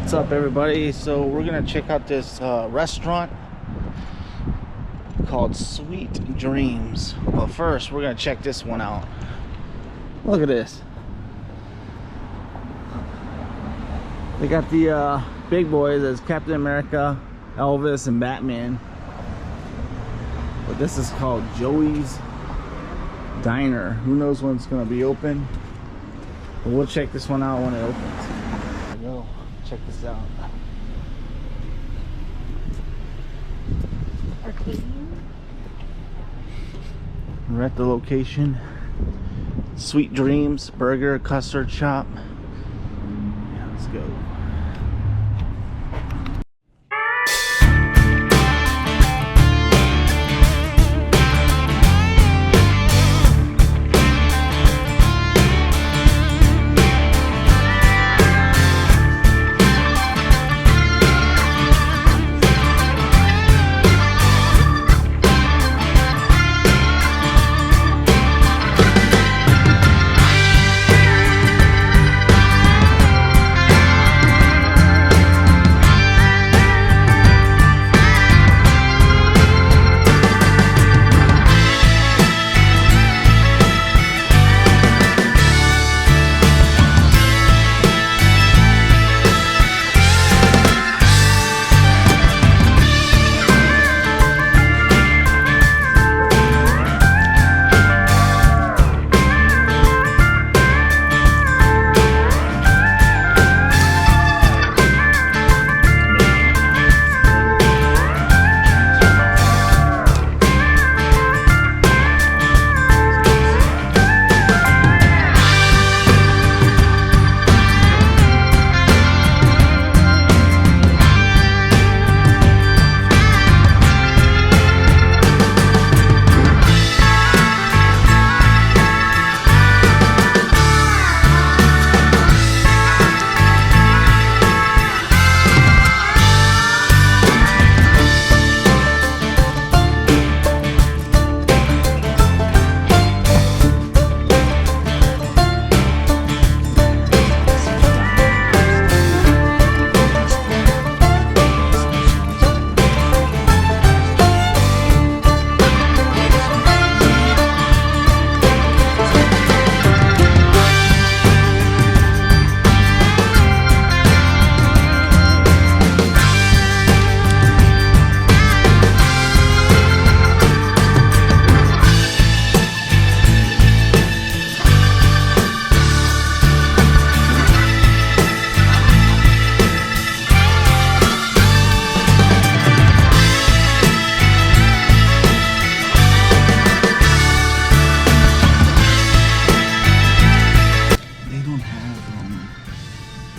What's up, everybody? So we're gonna check out this restaurant called Sweet Dreams. Well, first we're gonna check this one out. Look at this. They got the big boys as Captain America, Elvis, and Batman. But this is called Joey's Diner. Who knows when it's gonna be open? But we'll check this one out when it opens. There we go. Check this out. We're at the location. Sweet Dreams Burger Custard Shop. Yeah, let's go.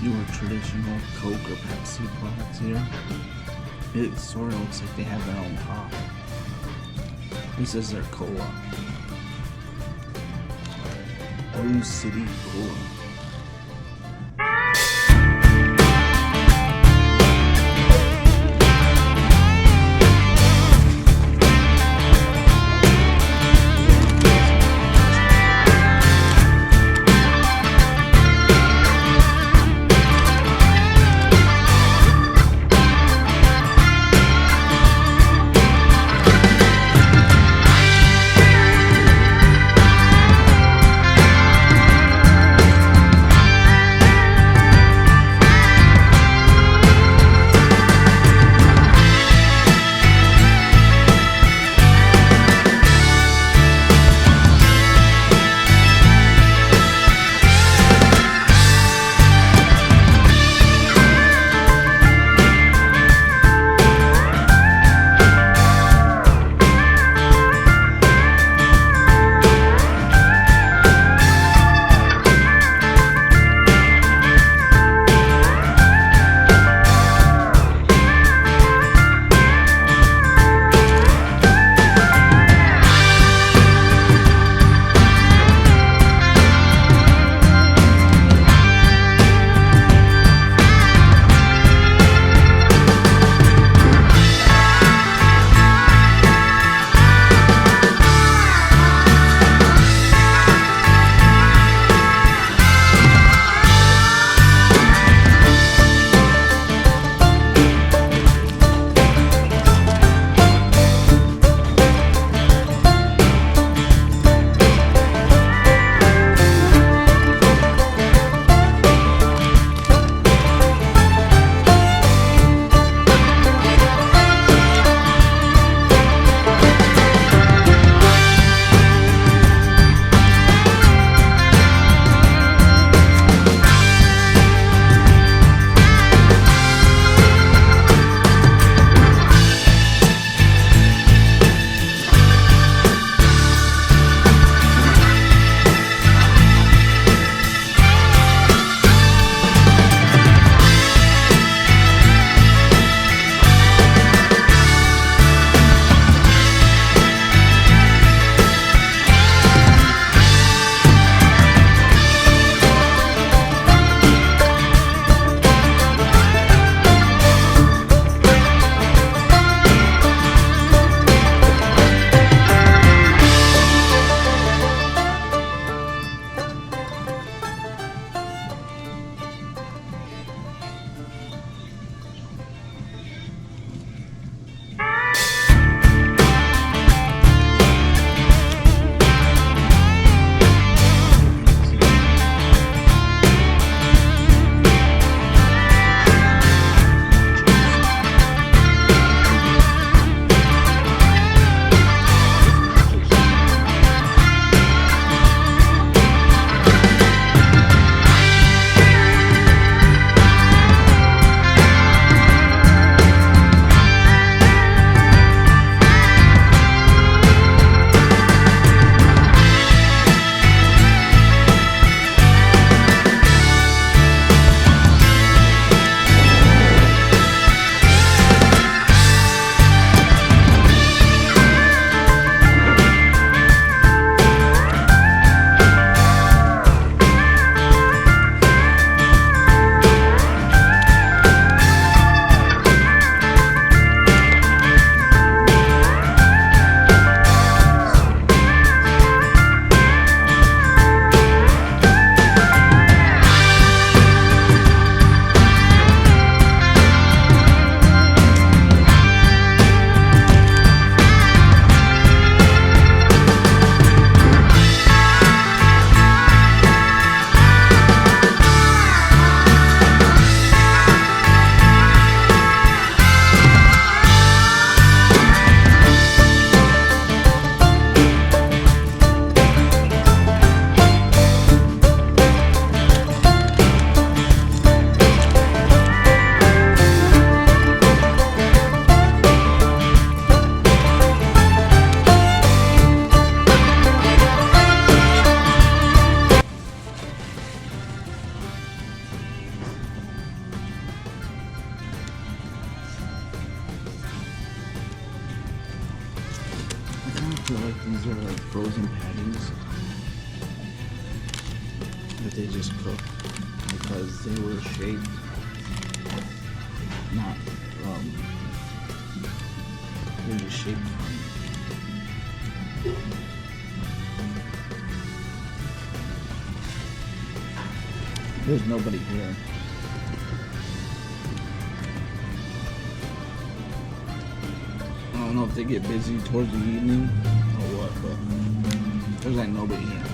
Your traditional Coke or Pepsi products here. It sort of looks like they have their own pop. This is their cola. Blue City Cola. These are like frozen patties that they just cooked because they were shaped not they're just shaped funny. There's nobody here. I don't know if they get busy towards the evening or what, but there's like nobody here.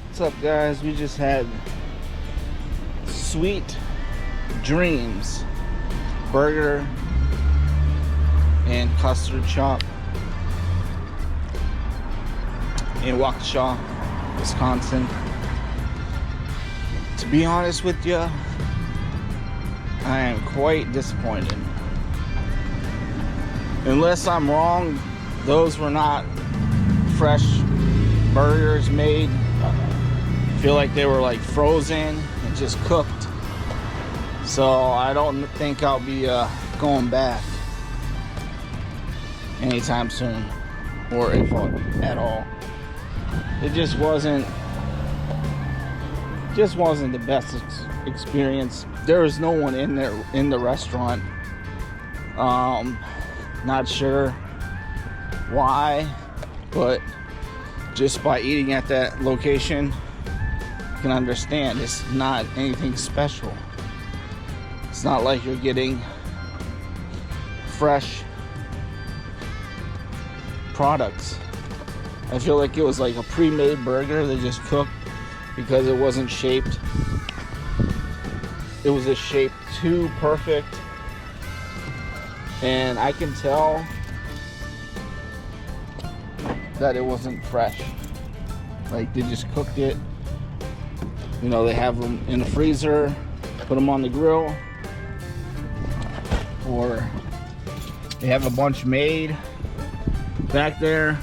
What's up, guys? We just had Sweet Dreams burger and custard shop in Waukesha, Wisconsin. To be honest with you, I am quite disappointed. Unless I'm wrong, those were not fresh burgers made. I feel like they were like frozen and just cooked. So I don't think I'll be going back anytime soon, or if at all. It just wasn't the best experience. There was no one in there in the restaurant. Not sure why, but just by eating at that location, can understand it's not anything special. It's not like you're getting fresh products. I feel like it was like a pre-made burger they just cooked because it wasn't shaped. It was just shaped too perfect, and I can tell that it wasn't fresh. Like, they just cooked it. You know, they have them in the freezer, put them on the grill, or they have a bunch made back there,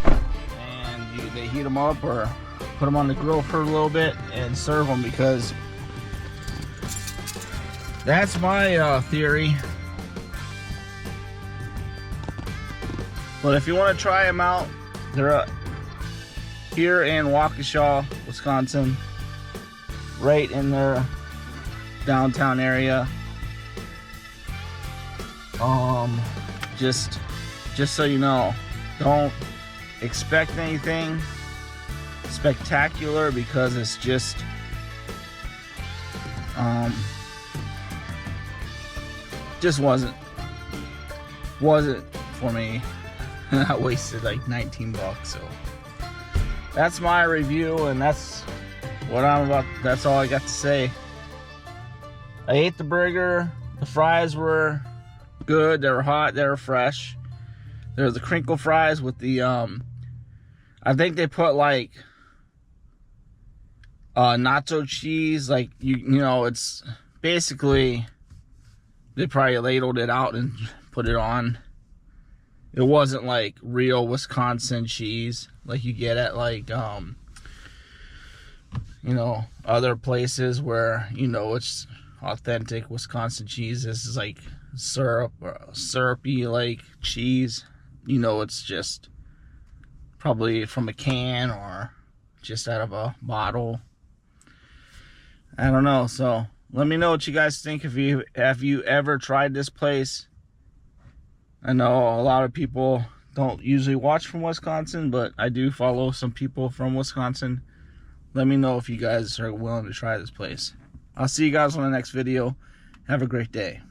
and they heat them up or put them on the grill for a little bit and serve them, because that's my theory. But if you want to try them out, they're here in Waukesha, Wisconsin, right in their downtown area. Just so you know, don't expect anything spectacular, because it's just wasn't for me. I wasted like 19 bucks, so that's my review, and that's what that's all I got to say. I ate the burger. The fries were good. They were hot. They were fresh. There was the crinkle fries with the I think they put like nacho cheese, like you know, it's basically they probably ladled it out and put it on. It wasn't like real Wisconsin cheese like you get at like you know, other places where, you know, it's authentic Wisconsin cheese. This is like syrupy like cheese. You know, it's just probably from a can or just out of a bottle. I don't know. So let me know what you guys think. Have you ever tried this place? I know a lot of people don't usually watch from Wisconsin, but I do follow some people from Wisconsin. Let me know if you guys are willing to try this place. I'll see you guys on the next video. Have a great day.